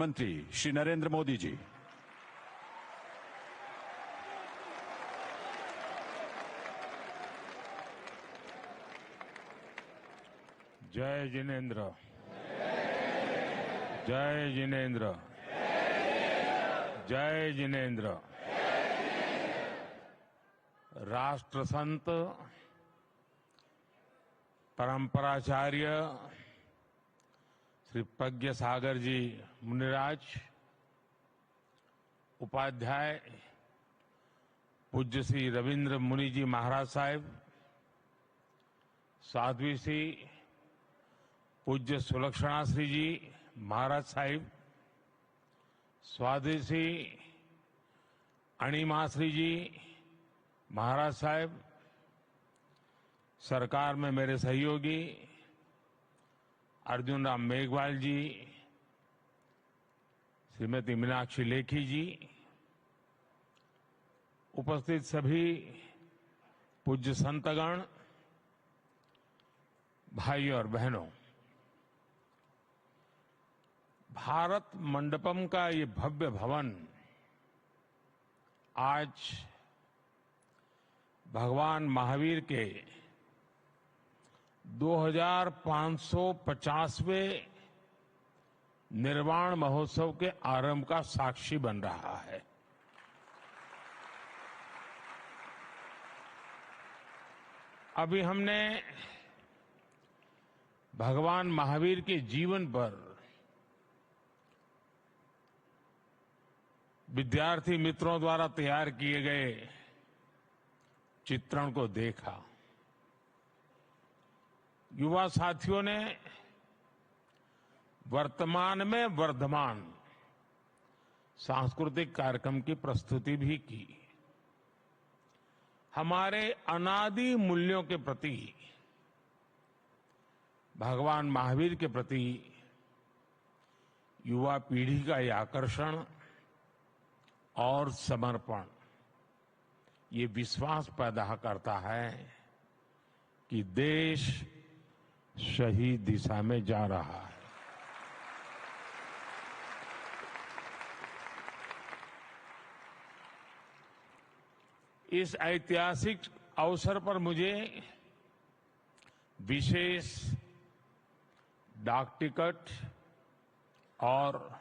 प्रधानमंत्री श्री नरेंद्र मोदी जी। जय जिनेन्द्र, जय जिनेन्द्र, जय जिनेन्द्र। राष्ट्र संत परंपराचार्य श्री प्रज्ञ सागर जी मुनिराज, उपाध्याय पूज्य श्री रविन्द्र मुनि जी महाराज साहिब, साध्वी श्री पूज्य सुलक्षणा श्री जी महाराज साहिब, स्वाधी श्री अणिमा श्री जी महाराज साहिब, सरकार में मेरे सहयोगी अर्जुन राम मेघवाल जी, श्रीमती मीनाक्षी लेखी जी, उपस्थित सभी पूज्य संतगण, भाइयों और बहनों, भारत मंडपम का ये भव्य भवन आज भगवान महावीर के 2550वें निर्वाण महोत्सव के आरंभ का साक्षी बन रहा है। अभी हमने भगवान महावीर के जीवन पर विद्यार्थी मित्रों द्वारा तैयार किए गए चित्रण को देखा। युवा साथियों ने वर्तमान में वर्धमान सांस्कृतिक कार्यक्रम की प्रस्तुति भी की। हमारे अनादि मूल्यों के प्रति, भगवान महावीर के प्रति युवा पीढ़ी का ये आकर्षण और समर्पण ये विश्वास पैदा करता है कि देश सही दिशा में जा रहा है। इस ऐतिहासिक अवसर पर मुझे विशेष डाक टिकट और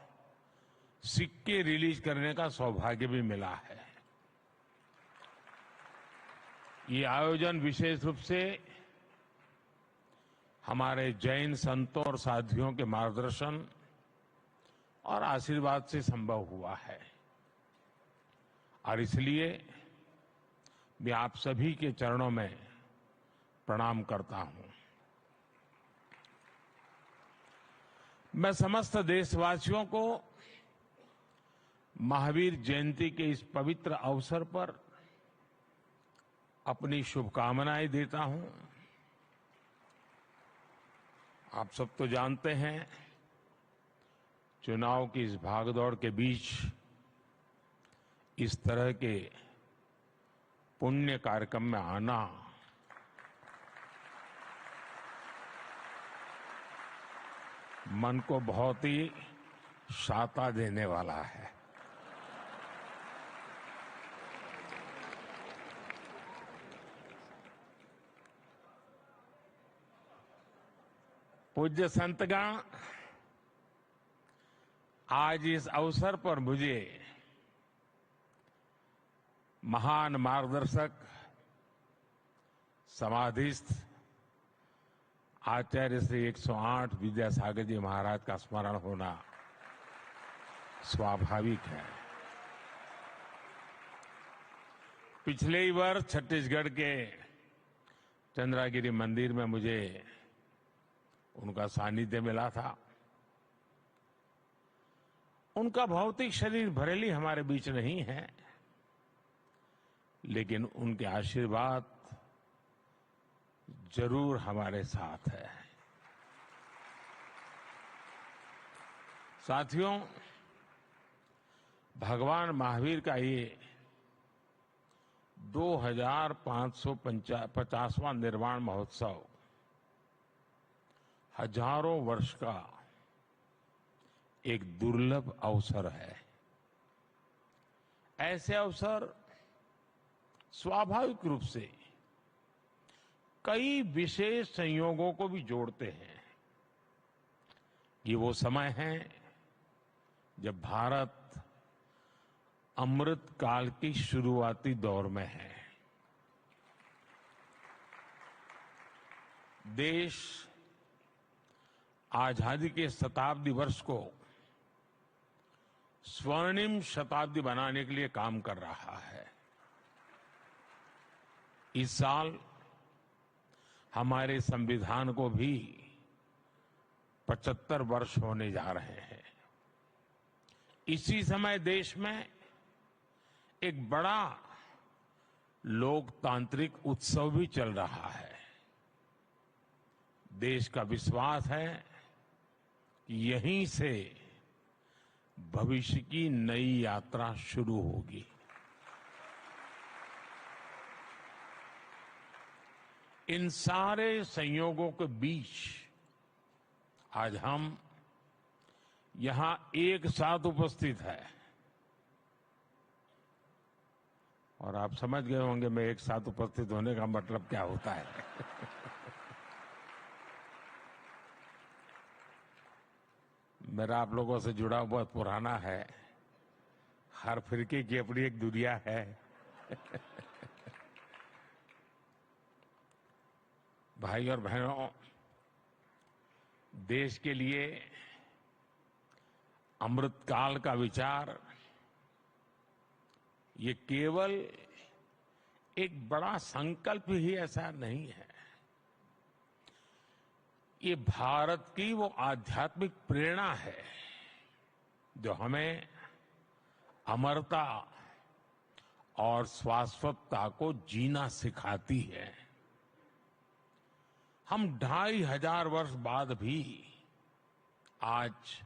सिक्के रिलीज करने का सौभाग्य भी मिला है। ये आयोजन विशेष रूप से हमारे जैन संतों और साथियों के मार्गदर्शन और आशीर्वाद से संभव हुआ है और इसलिए मैं आप सभी के चरणों में प्रणाम करता हूं। मैं समस्त देशवासियों को महावीर जयंती के इस पवित्र अवसर पर अपनी शुभकामनाएं देता हूं। आप सब तो जानते हैं, चुनाव की इस भागदौड़ के बीच इस तरह के पुण्य कार्यक्रम में आना मन को बहुत ही शाता देने वाला है। पूज्य संतगण, आज इस अवसर पर मुझे महान मार्गदर्शक, समाधिस्थ आचार्य श्री 108 विद्यासागर जी महाराज का स्मरण होना स्वाभाविक है। पिछले ही वर्ष छत्तीसगढ़ के चंद्रागिरी मंदिर में मुझे उनका सानिध्य मिला था। उनका भौतिक शरीर भरेली हमारे बीच नहीं है, लेकिन उनके आशीर्वाद जरूर हमारे साथ है। साथियों, भगवान महावीर का ये 2550वां निर्वाण महोत्सव हजारों वर्ष का एक दुर्लभ अवसर है। ऐसे अवसर स्वाभाविक रूप से कई विशेष संयोगों को भी जोड़ते हैं। ये वो समय है जब भारत अमृत काल की शुरुआती दौर में है। देश आजादी के शताब्दी वर्ष को स्वर्णिम शताब्दी बनाने के लिए काम कर रहा है। इस साल हमारे संविधान को भी 75 वर्ष होने जा रहे हैं। इसी समय देश में एक बड़ा लोकतांत्रिक उत्सव भी चल रहा है। देश का विश्वास है कि यहीं से भविष्य की नई यात्रा शुरू होगी। इन सारे संयोगों के बीच आज हम यहां एक साथ उपस्थित है। और आप समझ गए होंगे मैं एक साथ उपस्थित होने का मतलब क्या होता है। मेरा आप लोगों से जुड़ा बहुत पुराना है। हर फिरके की अपनी एक दुनिया है। भाई और बहनों, देश के लिए अमृतकाल का विचार ये केवल एक बड़ा संकल्प ही ऐसा नहीं है। ये भारत की वो आध्यात्मिक प्रेरणा है जो हमें अमरता और शाश्वतता को जीना सिखाती है। हम 2500 वर्ष बाद भी आज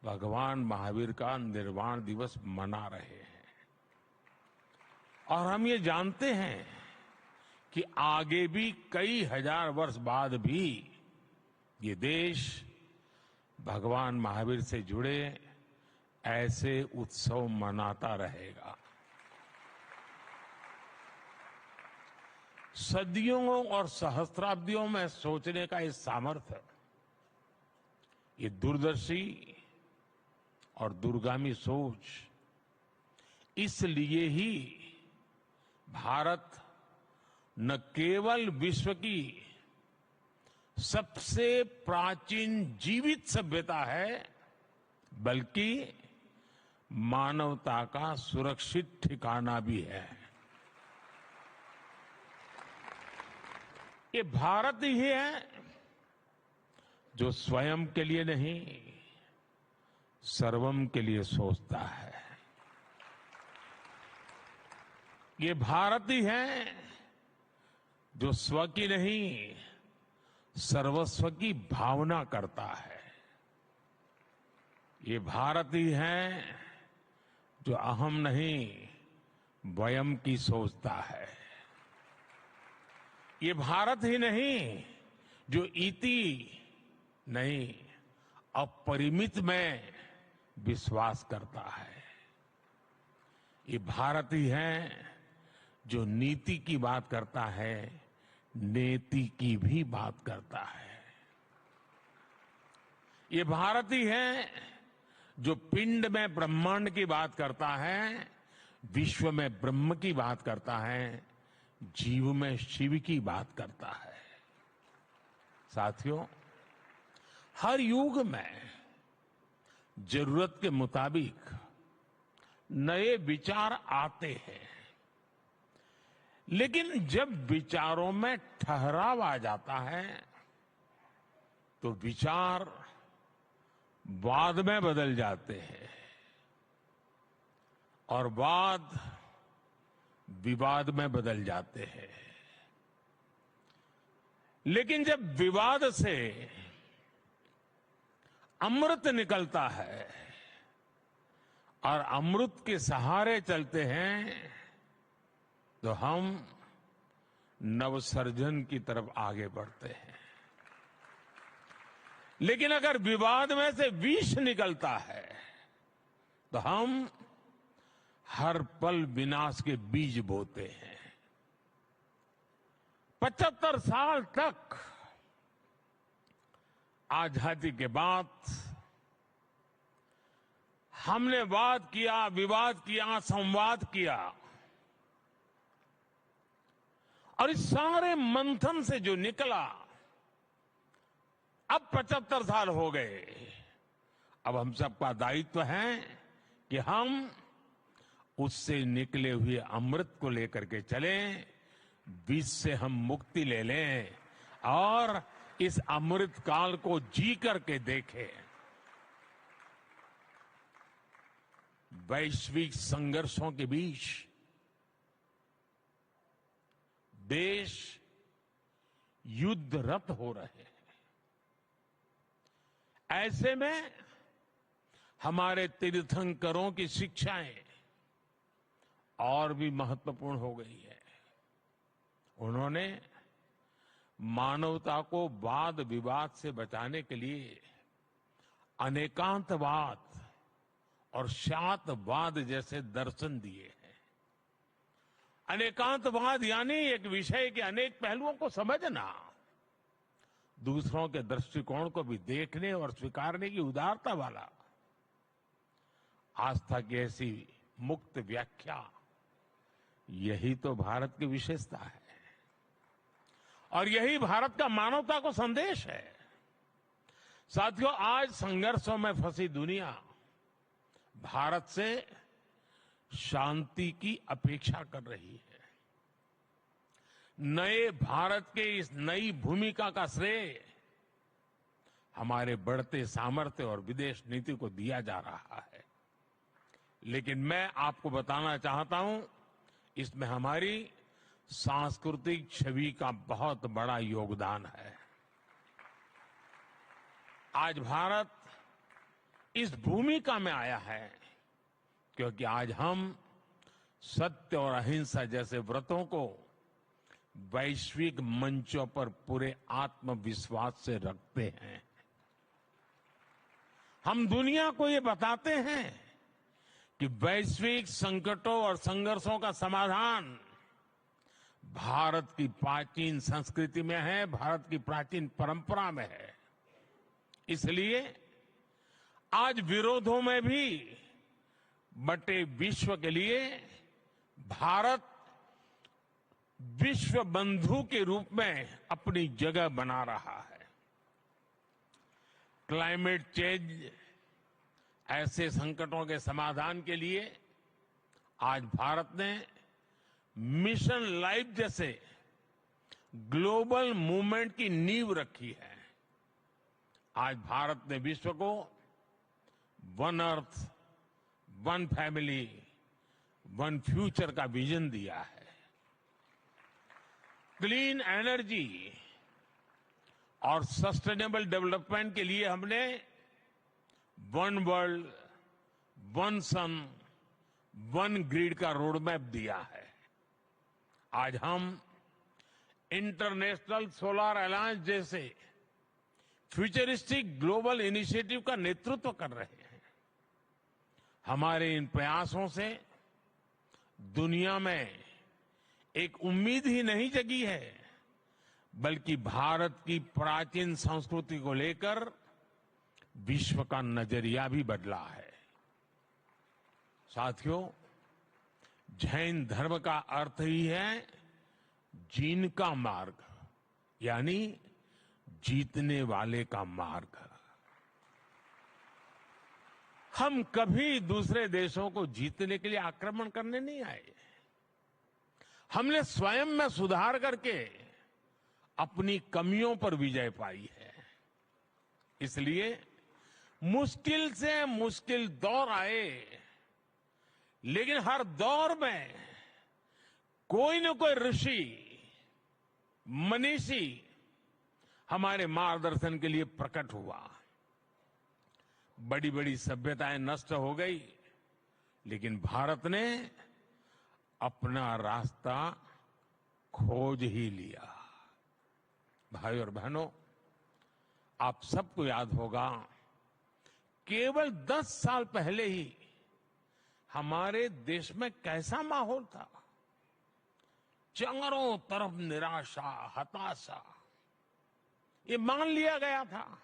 भगवान महावीर का निर्वाण दिवस मना रहे हैं। और हम ये जानते हैं कि आगे भी कई हजार वर्ष बाद भी ये देश भगवान महावीर से जुड़े ऐसे उत्सव मनाता रहेगा। सदियों और सहस्त्राब्दियों में सोचने का ये सामर्थ्य, ये दूरदर्शी और दूरगामी सोच, इसलिए ही भारत न केवल विश्व की सबसे प्राचीन जीवित सभ्यता है, बल्कि मानवता का सुरक्षित ठिकाना भी है। ये भारत ही है जो स्वयं के लिए नहीं, सर्वम के लिए सोचता है। ये भारत ही है जो स्व की नहीं, सर्वस्व की भावना करता है। ये भारत ही है जो अहम नहीं, वयम की सोचता है। ये भारत ही नहीं जो इति नहीं, अपरिमित में विश्वास करता है। ये भारत ही है जो नीति की बात करता है, नेति की भी बात करता है। ये भारत ही है जो पिंड में ब्रह्मांड की बात करता है, विश्व में ब्रह्म की बात करता है, जीव में शिव की बात करता है। साथियों, हर युग में जरूरत के मुताबिक नए विचार आते हैं, लेकिन जब विचारों में ठहराव आ जाता है तो विचार वाद में बदल जाते हैं और वाद विवाद में बदल जाते हैं। लेकिन जब विवाद से अमृत निकलता है और अमृत के सहारे चलते हैं तो हम नवसर्जन की तरफ आगे बढ़ते हैं। लेकिन अगर विवाद में से विष निकलता है तो हम हर पल विनाश के बीज बोते हैं। 75 साल तक आजादी के बाद हमने वाद किया, विवाद किया, संवाद किया, और इस सारे मंथन से जो निकला, अब 75 साल हो गए। अब हम सबका दायित्व है कि हम उससे निकले हुए अमृत को लेकर के चलें, विष से हम मुक्ति ले लें और इस अमृत काल को जी करके देखें। वैश्विक संघर्षों के बीच देश युद्धरत हो रहे हैं। ऐसे में हमारे तीर्थंकरों की शिक्षाएं और भी महत्वपूर्ण हो गई है। उन्होंने मानवता को वाद विवाद से बचाने के लिए अनेकांतवाद और शातवाद जैसे दर्शन दिए हैं। अनेकांतवाद यानी एक विषय के अनेक पहलुओं को समझना, दूसरों के दृष्टिकोण को भी देखने और स्वीकारने की उदारता वाला। आस्था की ऐसी मुक्त व्याख्या, यही तो भारत की विशेषता है और यही भारत का मानवता को संदेश है। साथियों, आज संघर्षों में फंसी दुनिया भारत से शांति की अपेक्षा कर रही है। नए भारत के इस नई भूमिका का श्रेय हमारे बढ़ते सामर्थ्य और विदेश नीति को दिया जा रहा है। लेकिन मैं आपको बताना चाहता हूं, इसमें हमारी सांस्कृतिक छवि का बहुत बड़ा योगदान है। आज भारत इस भूमिका में आया है क्योंकि आज हम सत्य और अहिंसा जैसे व्रतों को वैश्विक मंचों पर पूरे आत्मविश्वास से रखते हैं। हम दुनिया को ये बताते हैं कि वैश्विक संकटों और संघर्षों का समाधान भारत की प्राचीन संस्कृति में है, भारत की प्राचीन परंपरा में है। इसलिए आज विरोधों में भी बटे विश्व के लिए भारत विश्व बंधु के रूप में अपनी जगह बना रहा है। क्लाइमेट चेंज ऐसे संकटों के समाधान के लिए आज भारत ने मिशन लाइफ जैसे ग्लोबल मूवमेंट की नींव रखी है। आज भारत ने विश्व को one earth, one family, one future का विजन दिया है। क्लीन एनर्जी और सस्टेनेबल डेवलपमेंट के लिए हमने वन वर्ल्ड, वन सन, वन ग्रिड का रोड मैप दिया है। आज हम इंटरनेशनल सोलर अलायंस जैसे फ्यूचरिस्टिक ग्लोबल इनिशिएटिव का नेतृत्व कर रहे हैं। हमारे इन प्रयासों से दुनिया में एक उम्मीद ही नहीं जगी है, बल्कि भारत की प्राचीन संस्कृति को लेकर विश्व का नजरिया भी बदला है। साथियों, जैन धर्म का अर्थ ही है जीन का मार्ग, यानी जीतने वाले का मार्ग। हम कभी दूसरे देशों को जीतने के लिए आक्रमण करने नहीं आए। हमने स्वयं में सुधार करके अपनी कमियों पर विजय पाई है। इसलिए मुश्किल से मुश्किल दौर आए, लेकिन हर दौर में कोई न कोई ऋषि, मनीषी हमारे मार्गदर्शन के लिए प्रकट हुआ। बड़ी बड़ी सभ्यताएं नष्ट हो गई, लेकिन भारत ने अपना रास्ता खोज ही लिया। भाई और बहनों, आप सबको याद होगा, केवल 10 साल पहले ही हमारे देश में कैसा माहौल था। चारों तरफ निराशा, हताशा। ये मान लिया गया था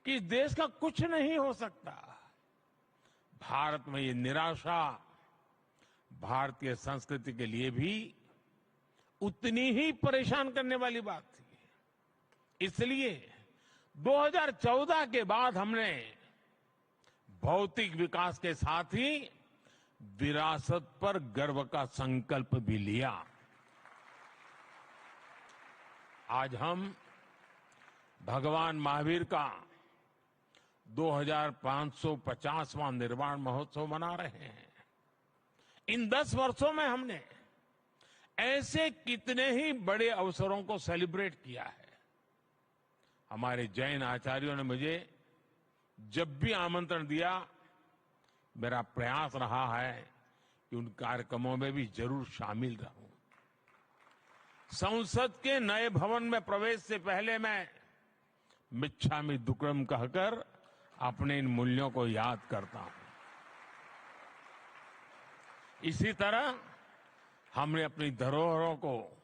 कि इस देश का कुछ नहीं हो सकता। भारत में ये निराशा भारतीय संस्कृति के लिए भी उतनी ही परेशान करने वाली बात थी। इसलिए 2014 के बाद हमने भौतिक विकास के साथ ही विरासत पर गर्व का संकल्प भी लिया। आज हम भगवान महावीर का 2550वां निर्वाण महोत्सव मना रहे हैं। इन 10 वर्षों में हमने ऐसे कितने ही बड़े अवसरों को सेलिब्रेट किया है। हमारे जैन आचार्यों ने मुझे जब भी आमंत्रण दिया, मेरा प्रयास रहा है कि उन कार्यक्रमों में भी जरूर शामिल रहूं। संसद के नए भवन में प्रवेश से पहले मैं मिच्छामि दुक्कडम कहकर अपने इन मूल्यों को याद करता हूं। इसी तरह हमने अपनी धरोहरों को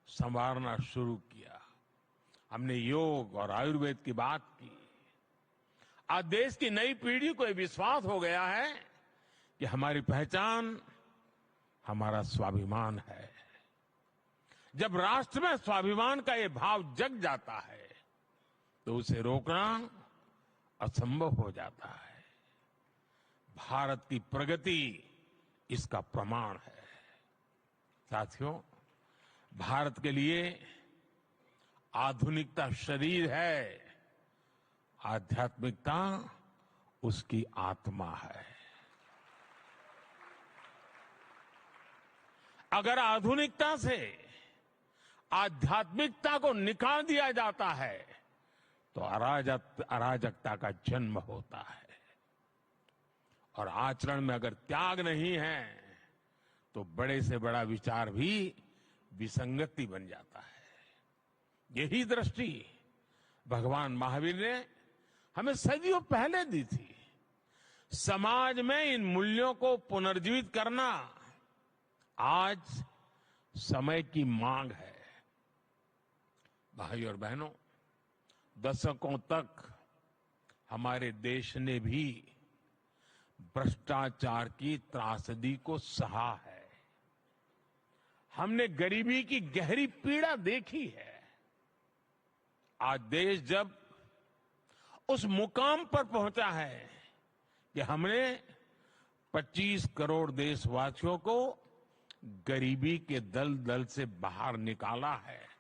संवारना शुरू किया। हमने योग और आयुर्वेद की बात की। आज देश की नई पीढ़ी को यह विश्वास हो गया है कि हमारी पहचान हमारा स्वाभिमान है। जब राष्ट्र में स्वाभिमान का ये भाव जग जाता है तो उसे रोकना असंभव हो जाता है। भारत की प्रगति इसका प्रमाण है। साथियों, भारत के लिए आधुनिकता शरीर है, आध्यात्मिकता उसकी आत्मा है। अगर आधुनिकता से आध्यात्मिकता को निकाल दिया जाता है तो अराजकता का जन्म होता है। और आचरण में अगर त्याग नहीं है तो बड़े से बड़ा विचार भी विसंगति बन जाता है। यही दृष्टि भगवान महावीर ने हमें सदियों पहले दी थी। समाज में इन मूल्यों को पुनर्जीवित करना आज समय की मांग है। भाई और बहनों, दशकों तक हमारे देश ने भी भ्रष्टाचार की त्रासदी को सहा है। हमने गरीबी की गहरी पीड़ा देखी है। आज देश जब उस मुकाम पर पहुंचा है कि हमने 25 करोड़ देशवासियों को गरीबी के दलदल से बाहर निकाला है।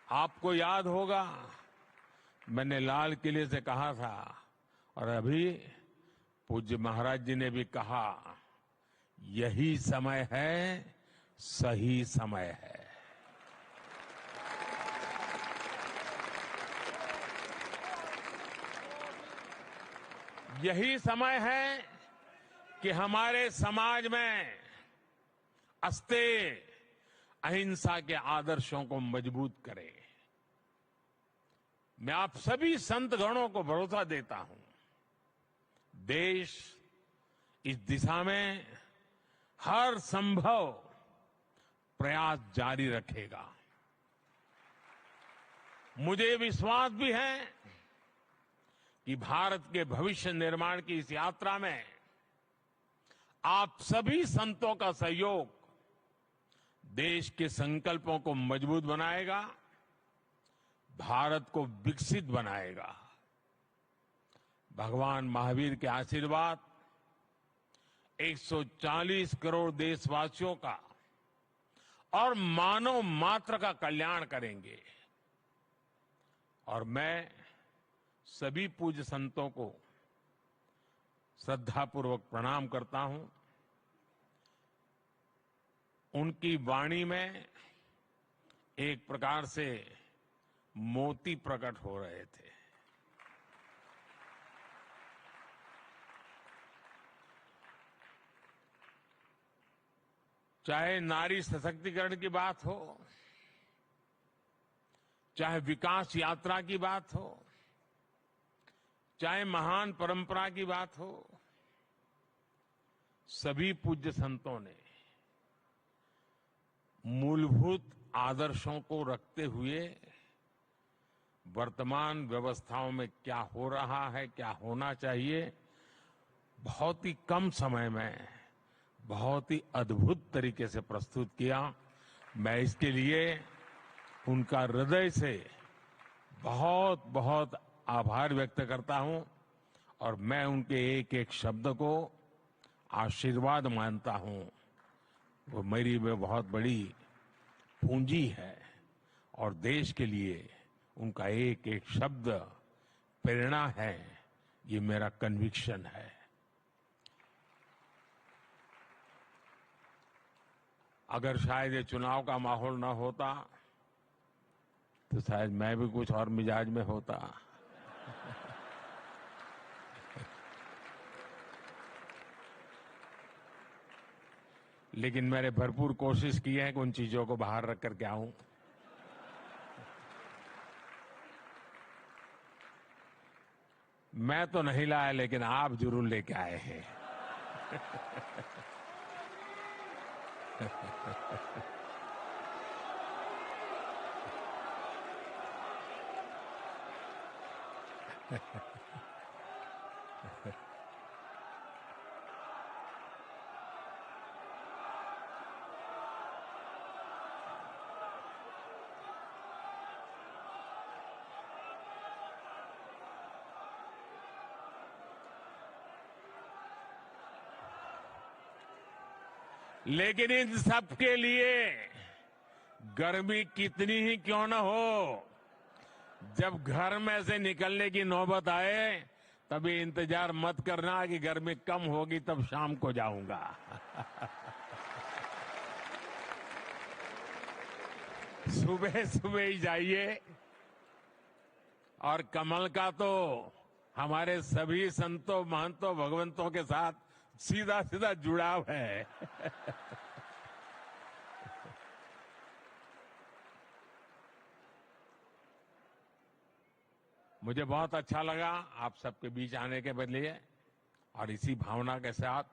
आपको याद होगा, मैंने लाल किले से कहा था और अभी पूज्य महाराज जी ने भी कहा, यही समय है, सही समय है। यही समय है कि हमारे समाज में अस्तेय अहिंसा के आदर्शों को मजबूत करें। मैं आप सभी संत गणों को भरोसा देता हूं, देश इस दिशा में हर संभव प्रयास जारी रखेगा। मुझे विश्वास भी है कि भारत के भविष्य निर्माण की इस यात्रा में आप सभी संतों का सहयोग देश के संकल्पों को मजबूत बनाएगा, भारत को विकसित बनाएगा। भगवान महावीर के आशीर्वाद 140 करोड़ देशवासियों का और मानव मात्र का कल्याण करेंगे। और मैं सभी पूज्य संतों को श्रद्धापूर्वक प्रणाम करता हूं। उनकी वाणी में एक प्रकार से मोती प्रकट हो रहे थे। चाहे नारी सशक्तिकरण की बात हो, चाहे विकास यात्रा की बात हो, चाहे महान परंपरा की बात हो, सभी पूज्य संतों ने मूलभूत आदर्शों को रखते हुए वर्तमान व्यवस्थाओं में क्या हो रहा है, क्या होना चाहिए, बहुत ही कम समय में बहुत ही अद्भुत तरीके से प्रस्तुत किया। मैं इसके लिए उनका हृदय से बहुत बहुत आभार व्यक्त करता हूं और मैं उनके एक एक शब्द को आशीर्वाद मानता हूं। वो मेरी में बहुत बड़ी पूंजी है और देश के लिए उनका एक एक शब्द प्रेरणा है, ये मेरा कन्विक्शन है। अगर शायद ये चुनाव का माहौल न होता तो शायद मैं भी कुछ और मिजाज में होता। लेकिन मैंने भरपूर कोशिश की है कि उन चीजों को बाहर रख करके आऊं। मैं तो नहीं लाया, लेकिन आप जरूर लेके आए हैं। लेकिन इन सब के लिए गर्मी कितनी ही क्यों न हो, जब घर में से निकलने की नौबत आए तभी इंतजार मत करना कि गर्मी कम होगी तब शाम को जाऊंगा। सुबह सुबह ही जाइए। और कमल का तो हमारे सभी संतों, महंतों, भगवंतों के साथ सीधा सीधा जुड़ाव है। मुझे बहुत अच्छा लगा आप सबके बीच आने के बदले, और इसी भावना के साथ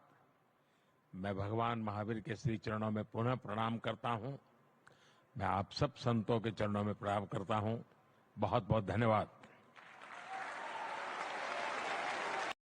मैं भगवान महावीर के श्री चरणों में पुनः प्रणाम करता हूं। मैं आप सब संतों के चरणों में प्रणाम करता हूं। बहुत बहुत धन्यवाद।